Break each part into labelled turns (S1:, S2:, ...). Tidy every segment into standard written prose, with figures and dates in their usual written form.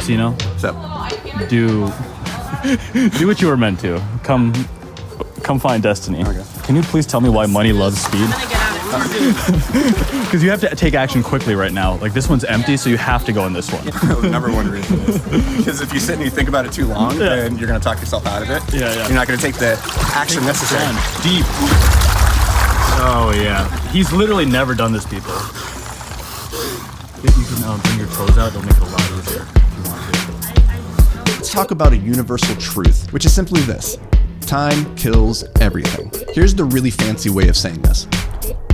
S1: Vicino,
S2: What's up?
S1: do what you were meant to. Come find destiny.
S2: Okay.
S1: Can you please tell me why money loves speed? Because you have to take action quickly right now. Like, this one's empty, so you have to go in this one.
S2: Number one reason is because if you sit and you think about it too long, then you're going to talk yourself out of it.
S1: Yeah.
S2: You're not going to take the action necessary.
S1: Deep. Oh, yeah. He's literally never done this, people. You can bring your toes out. It'll make it a lot easier if you want to.
S3: Let's talk about a universal truth, which is simply this: time kills everything. Here's the really fancy way of saying this.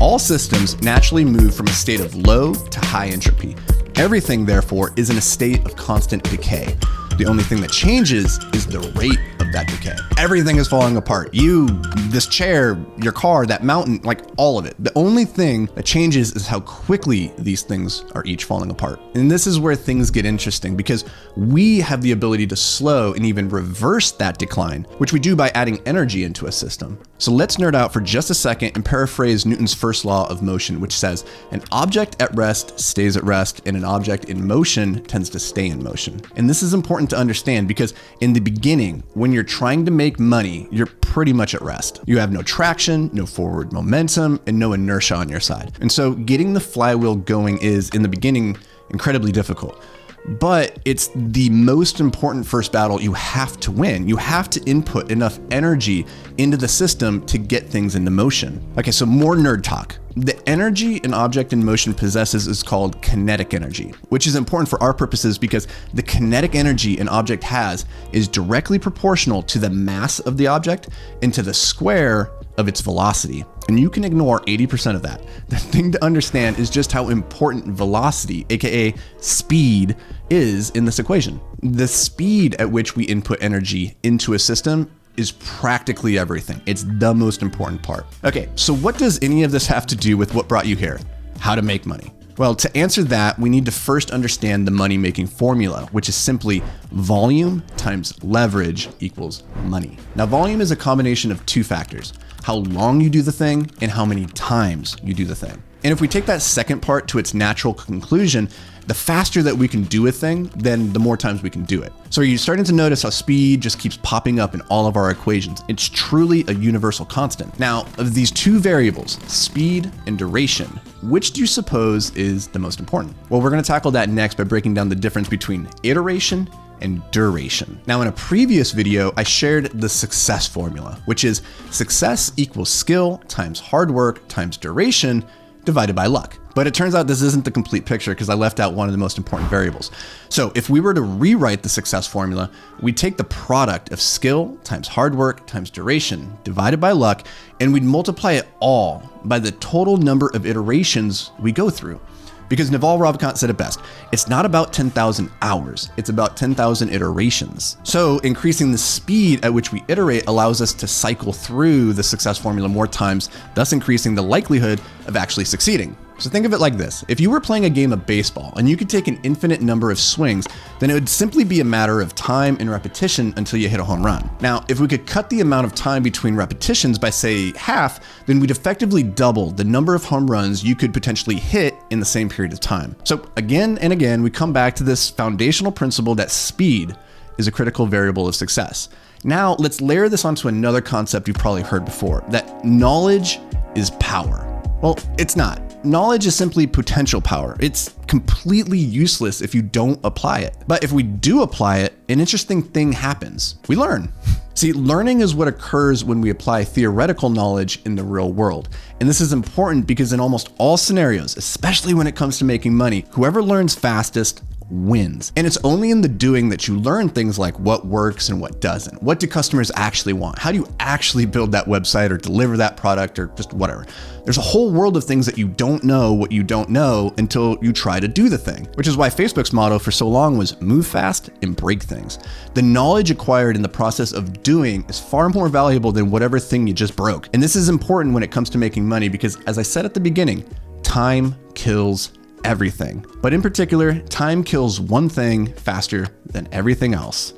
S3: All systems naturally move from a state of low to high entropy. Everything, therefore, is in a state of constant decay. The only thing that changes is the rate of that decay. Everything is falling apart. You, this chair, your car, that mountain, like all of it. The only thing that changes is how quickly these things are each falling apart. And this is where things get interesting, because we have the ability to slow and even reverse that decline, which we do by adding energy into a system. So let's nerd out for just a second and paraphrase Newton's first law of motion, which says an object at rest stays at rest and an object in motion tends to stay in motion. And this is important to understand because in the beginning, when you're trying to make money, you're pretty much at rest. You have no traction, no forward momentum, and no inertia on your side. And so getting the flywheel going is, in the beginning, incredibly difficult. But it's the most important first battle you have to win. You have to input enough energy into the system to get things into motion. Okay, so more nerd talk. The energy an object in motion possesses is called kinetic energy, which is important for our purposes because the kinetic energy an object has is directly proportional to the mass of the object and to the square of its velocity. And you can ignore 80% of that. The thing to understand is just how important velocity, aka speed, is in this equation. The speed at which we input energy into a system is practically everything. It's the most important part. Okay, so what does any of this have to do with what brought you here? How to make money? Well, to answer that, we need to first understand the money-making formula, which is simply volume times leverage equals money. Now, volume is a combination of two factors: how long you do the thing and how many times you do the thing. And if we take that second part to its natural conclusion, the faster that we can do a thing, then the more times we can do it. So are you starting to notice how speed just keeps popping up in all of our equations? It's truly a universal constant. Now, of these two variables, speed and duration, which do you suppose is the most important? Well, we're gonna tackle that next by breaking down the difference between iteration and duration. Now, in a previous video, I shared the success formula, which is success equals skill times hard work times duration divided by luck. But it turns out this isn't the complete picture because I left out one of the most important variables. So if we were to rewrite the success formula, we'd take the product of skill times hard work times duration divided by luck, and we'd multiply it all by the total number of iterations we go through. Because Naval Ravikant said it best, it's not about 10,000 hours, it's about 10,000 iterations. So increasing the speed at which we iterate allows us to cycle through the success formula more times, thus increasing the likelihood of actually succeeding. So think of it like this: if you were playing a game of baseball and you could take an infinite number of swings, then it would simply be a matter of time and repetition until you hit a home run. Now, if we could cut the amount of time between repetitions by, say, half, then we'd effectively double the number of home runs you could potentially hit in the same period of time. So again and again, we come back to this foundational principle that speed is a critical variable of success. Now, let's layer this onto another concept you've probably heard before, that knowledge is power. Well, it's not. Knowledge is simply potential power. It's completely useless if you don't apply it. But if we do apply it, an interesting thing happens. We learn. See, learning is what occurs when we apply theoretical knowledge in the real world. And this is important because in almost all scenarios, especially when it comes to making money, whoever learns fastest wins. And it's only in the doing that you learn things like what works and what doesn't. What do customers actually want? How do you actually build that website or deliver that product or just whatever? There's a whole world of things that you don't know what you don't know until you try to do the thing, which is why Facebook's motto for so long was move fast and break things. The knowledge acquired in the process of doing is far more valuable than whatever thing you just broke. And this is important when it comes to making money because, as I said at the beginning, time kills everything. But in particular, time kills one thing faster than everything else.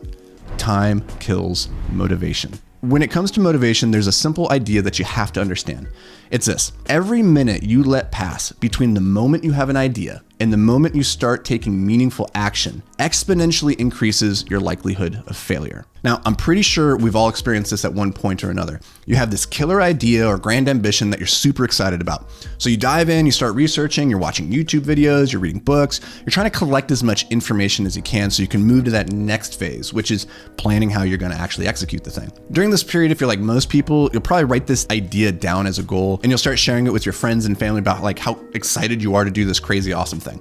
S3: Time kills motivation. When it comes to motivation, there's a simple idea that you have to understand. It's this: every minute you let pass between the moment you have an idea And the moment you start taking meaningful action, exponentially increases your likelihood of failure. Now, I'm pretty sure we've all experienced this at one point or another. You have this killer idea or grand ambition that you're super excited about. So you dive in, you start researching, you're watching YouTube videos, you're reading books, you're trying to collect as much information as you can so you can move to that next phase, which is planning how you're going to actually execute the thing. During this period, if you're like most people, you'll probably write this idea down as a goal and you'll start sharing it with your friends and family about like how excited you are to do this crazy awesome thing.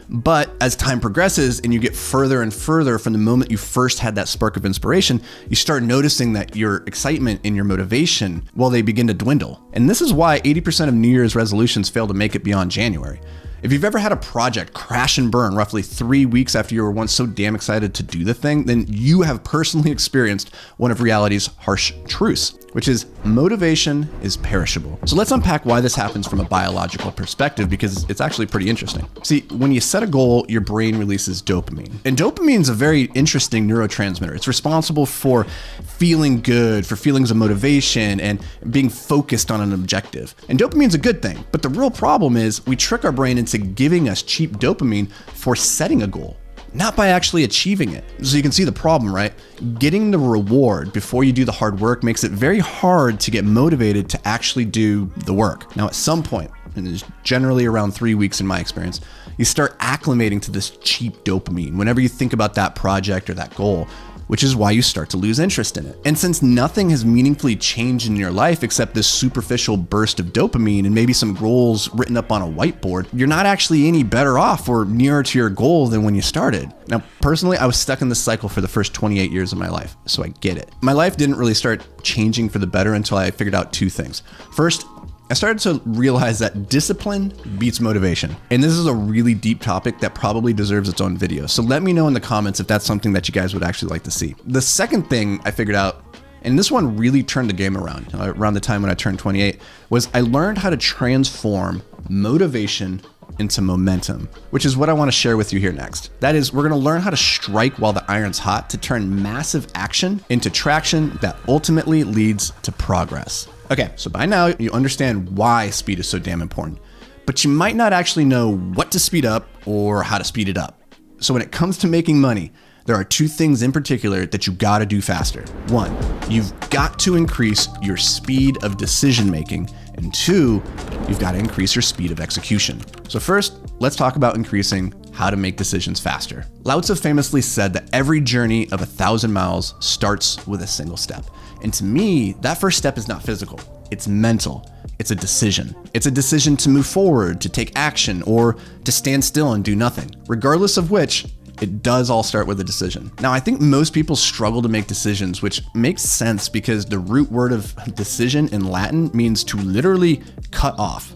S3: But as time progresses and you get further and further from the moment you first had that spark of inspiration, you start noticing that your excitement and your motivation, well, they begin to dwindle. And this is why 80% of New Year's resolutions fail to make it beyond January. If you've ever had a project crash and burn roughly 3 weeks after you were once so damn excited to do the thing, then you have personally experienced one of reality's harsh truths, which is motivation is perishable. So let's unpack why this happens from a biological perspective, because it's actually pretty interesting. See, when you set a goal, your brain releases dopamine. And dopamine is a very interesting neurotransmitter. It's responsible for feeling good, for feelings of motivation, and being focused on an objective. And dopamine's a good thing, but the real problem is we trick our brain into giving us cheap dopamine for setting a goal, not by actually achieving it. So you can see the problem, right? Getting the reward before you do the hard work makes it very hard to get motivated to actually do the work. Now, at some point, and it's generally around 3 weeks in my experience, you start acclimating to this cheap dopamine whenever you think about that project or that goal, which is why you start to lose interest in it. And since nothing has meaningfully changed in your life except this superficial burst of dopamine and maybe some goals written up on a whiteboard, you're not actually any better off or nearer to your goal than when you started. Now, personally, I was stuck in this cycle for the first 28 years of my life, so I get it. My life didn't really start changing for the better until I figured out two things. First, I started to realize that discipline beats motivation. And this is a really deep topic that probably deserves its own video. So let me know in the comments if that's something that you guys would actually like to see. The second thing I figured out, and this one really turned the game around the time when I turned 28, was I learned how to transform motivation into momentum, which is what I want to share with you here next. That is, we're going to learn how to strike while the iron's hot to turn massive action into traction that ultimately leads to progress. Okay, so by now you understand why speed is so damn important, but you might not actually know what to speed up or how to speed it up. So when it comes to making money, there are two things in particular that you gotta do faster. One, you've got to increase your speed of decision making, and two, you've got to increase your speed of execution. So first, let's talk about increasing how to make decisions faster. Lao Tzu famously said that every journey of 1,000 miles starts with a single step. And to me, that first step is not physical, it's mental. It's a decision. It's a decision to move forward, to take action, or to stand still and do nothing. Regardless of which, it does all start with a decision. Now, I think most people struggle to make decisions, which makes sense because the root word of decision in Latin means to literally cut off.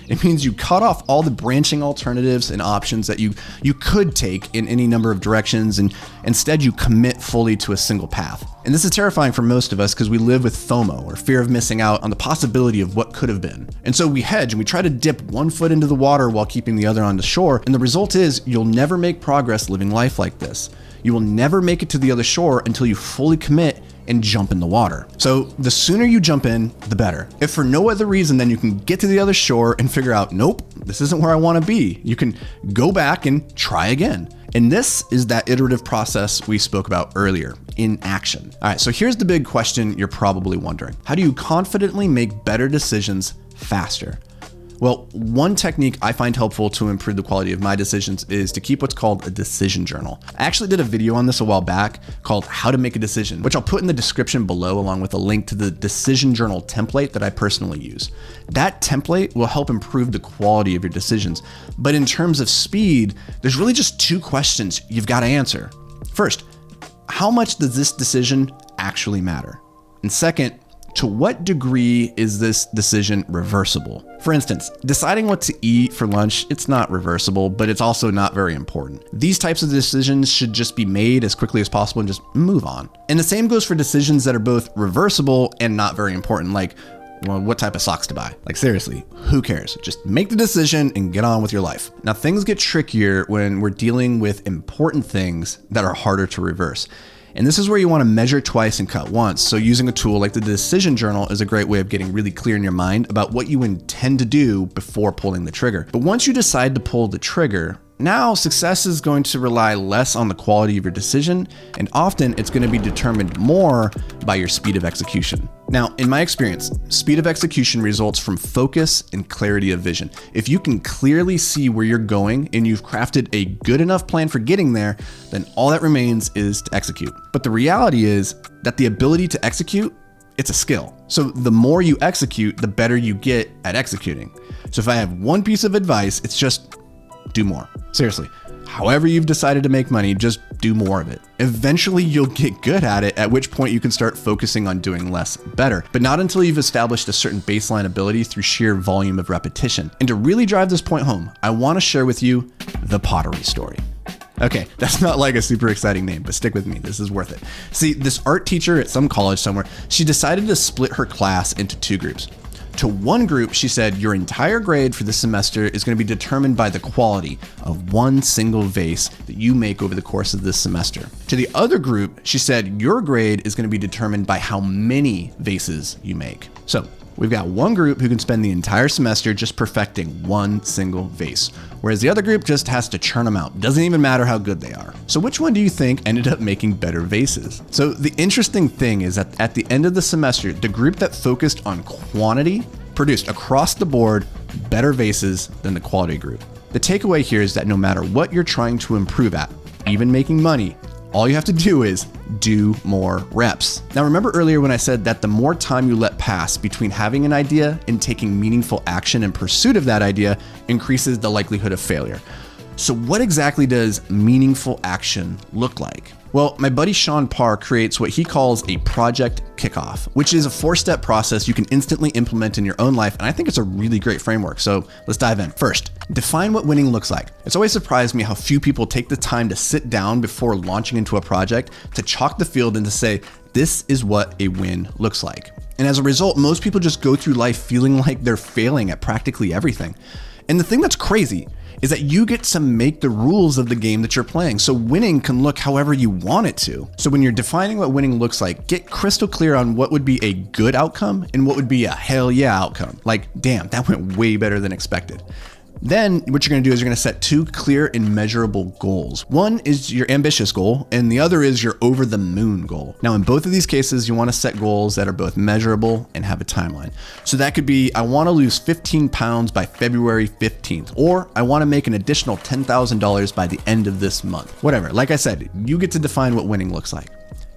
S3: It means you cut off all the branching alternatives and options that you could take in any number of directions, and instead you commit fully to a single path. And this is terrifying for most of us because we live with FOMO, or fear of missing out on the possibility of what could have been. And so we hedge and we try to dip one foot into the water while keeping the other on the shore. And the result is you'll never make progress living life like this. You will never make it to the other shore until you fully commit and jump in the water. So the sooner you jump in, the better. If for no other reason, then you can get to the other shore and figure out, nope, this isn't where I want to be. You can go back and try again. And this is that iterative process we spoke about earlier, in action. All right, so here's the big question you're probably wondering. How do you confidently make better decisions faster? Well, one technique I find helpful to improve the quality of my decisions is to keep what's called a decision journal. I actually did a video on this a while back called How to Make a Decision, which I'll put in the description below along with a link to the decision journal template that I personally use. That template will help improve the quality of your decisions. But in terms of speed, there's really just two questions you've got to answer. First, how much does this decision actually matter? And second, to what degree is this decision reversible? For instance, deciding what to eat for lunch, it's not reversible, but it's also not very important. These types of decisions should just be made as quickly as possible and just move on. And the same goes for decisions that are both reversible and not very important, like, well, what type of socks to buy? Like seriously, who cares? Just make the decision and get on with your life. Now, things get trickier when we're dealing with important things that are harder to reverse. And this is where you want to measure twice and cut once. So using a tool like the decision journal is a great way of getting really clear in your mind about what you intend to do before pulling the trigger. But once you decide to pull the trigger, now success is going to rely less on the quality of your decision, and often it's going to be determined more by your speed of execution. Now, in my experience, speed of execution results from focus and clarity of vision. If you can clearly see where you're going and you've crafted a good enough plan for getting there, then all that remains is to execute. But the reality is that the ability to execute, it's a skill. So the more you execute, the better you get at executing. So if I have one piece of advice, it's just do more. Seriously, however you've decided to make money, just do more of it. Eventually you'll get good at it, at which point you can start focusing on doing less better, but not until you've established a certain baseline ability through sheer volume of repetition. And to really drive this point home, I want to share with you the pottery story. Okay, that's not like a super exciting name, but stick with me, this is worth it. See, this art teacher at some college somewhere, she decided to split her class into two groups. To one group, she said, your entire grade for this semester is going to be determined by the quality of one single vase that you make over the course of this semester. To the other group, she said, your grade is going to be determined by how many vases you make. So we've got one group who can spend the entire semester just perfecting one single vase, whereas the other group just has to churn them out. Doesn't even matter how good they are. So which one do you think ended up making better vases? So the interesting thing is that at the end of the semester, the group that focused on quantity produced across the board better vases than the quality group. The takeaway here is that no matter what you're trying to improve at, even making money, all you have to do is do more reps. Now, remember earlier when I said that the more time you let pass between having an idea and taking meaningful action in pursuit of that idea increases the likelihood of failure. So what exactly does meaningful action look like? Well, my buddy Sean Parr creates what he calls a project kickoff, which is a 4-step process you can instantly implement in your own life. And I think it's a really great framework. So let's dive in. First, define what winning looks like. It's always surprised me how few people take the time to sit down before launching into a project to chalk the field and to say, this is what a win looks like. And as a result, most people just go through life feeling like they're failing at practically everything. And the thing that's crazy is that you get to make the rules of the game that you're playing. So winning can look however you want it to. So when you're defining what winning looks like, get crystal clear on what would be a good outcome and what would be a hell yeah outcome. Like, damn, that went way better than expected. Then what you're going to do is you're going to set two clear and measurable goals. One is your ambitious goal, and the other is your over the moon goal. Now, in both of these cases, you want to set goals that are both measurable and have a timeline. So that could be, I want to lose 15 pounds by February 15th, or I want to make an additional $10,000 by the end of this month. Whatever. Like I said, you get to define what winning looks like.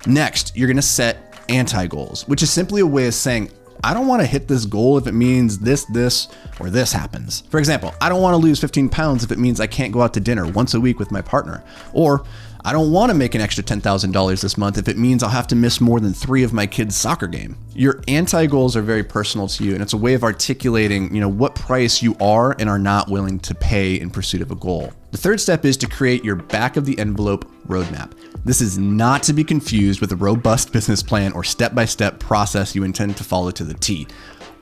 S3: Next, you're going to set anti-goals, which is simply a way of saying, I don't want to hit this goal if it means this, or this happens. For example, I don't want to lose 15 pounds if it means I can't go out to dinner once a week with my partner. Or I don't want to make an extra $10,000 this month if it means I'll have to miss more than 3 of my kids' soccer game. Your anti-goals are very personal to you, and it's a way of articulating, what price you are and are not willing to pay in pursuit of a goal. The third step is to create your back of the envelope roadmap. This is not to be confused with a robust business plan or step-by-step process you intend to follow to the T.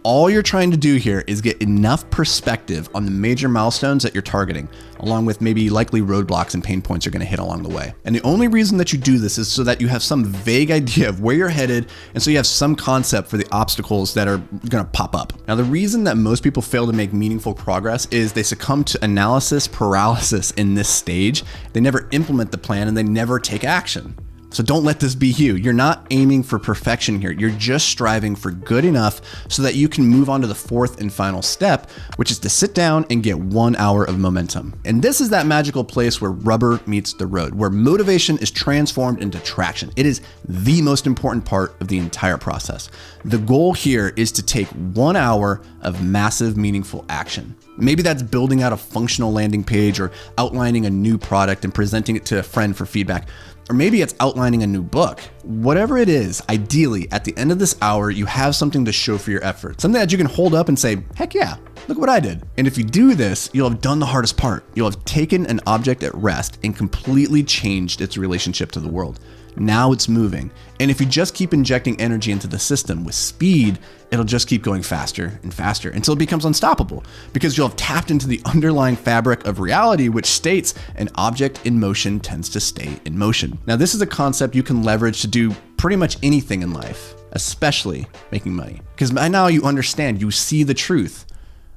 S3: All you're trying to do here is get enough perspective on the major milestones that you're targeting, along with maybe likely roadblocks and pain points you're going to hit along the way. And the only reason that you do this is so that you have some vague idea of where you're headed, and so you have some concept for the obstacles that are going to pop up. Now, the reason that most people fail to make meaningful progress is they succumb to analysis paralysis in this stage. They never implement the plan and they never take action. So don't let this be you. You're not aiming for perfection here. You're just striving for good enough so that you can move on to the fourth and final step, which is to sit down and get 1 hour of momentum. And this is that magical place where rubber meets the road, where motivation is transformed into traction. It is the most important part of the entire process. The goal here is to take 1 hour of massive, meaningful action. Maybe that's building out a functional landing page or outlining a new product and presenting it to a friend for feedback. Or maybe it's outlining a new book. Whatever it is, ideally, at the end of this hour, you have something to show for your effort. Something that you can hold up and say, heck yeah, look what I did. And if you do this, you'll have done the hardest part. You'll have taken an object at rest and completely changed its relationship to the world. Now it's moving. And if you just keep injecting energy into the system with speed, it'll just keep going faster and faster until it becomes unstoppable, because you'll have tapped into the underlying fabric of reality, which states an object in motion tends to stay in motion. Now, this is a concept you can leverage to do pretty much anything in life, especially making money. Because by now you understand, you see the truth.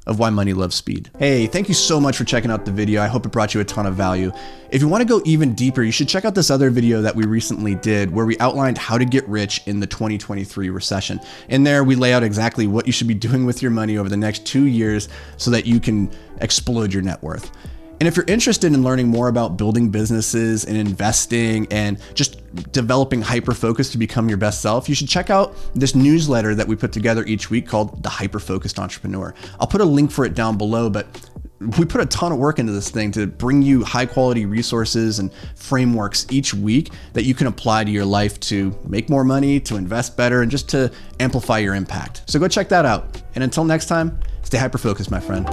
S3: of why money loves speed. Hey, thank you so much for checking out the video. I hope it brought you a ton of value. If you want to go even deeper, you should check out this other video that we recently did where we outlined how to get rich in the 2023 recession. In there, we lay out exactly what you should be doing with your money over the next 2 years so that you can explode your net worth. And if you're interested in learning more about building businesses and investing and just developing hyper-focus to become your best self, you should check out this newsletter that we put together each week called The Hyper-Focused Entrepreneur. I'll put a link for it down below, but we put a ton of work into this thing to bring you high-quality resources and frameworks each week that you can apply to your life to make more money, to invest better, and just to amplify your impact. So go check that out. And until next time, stay hyper-focused, my friend.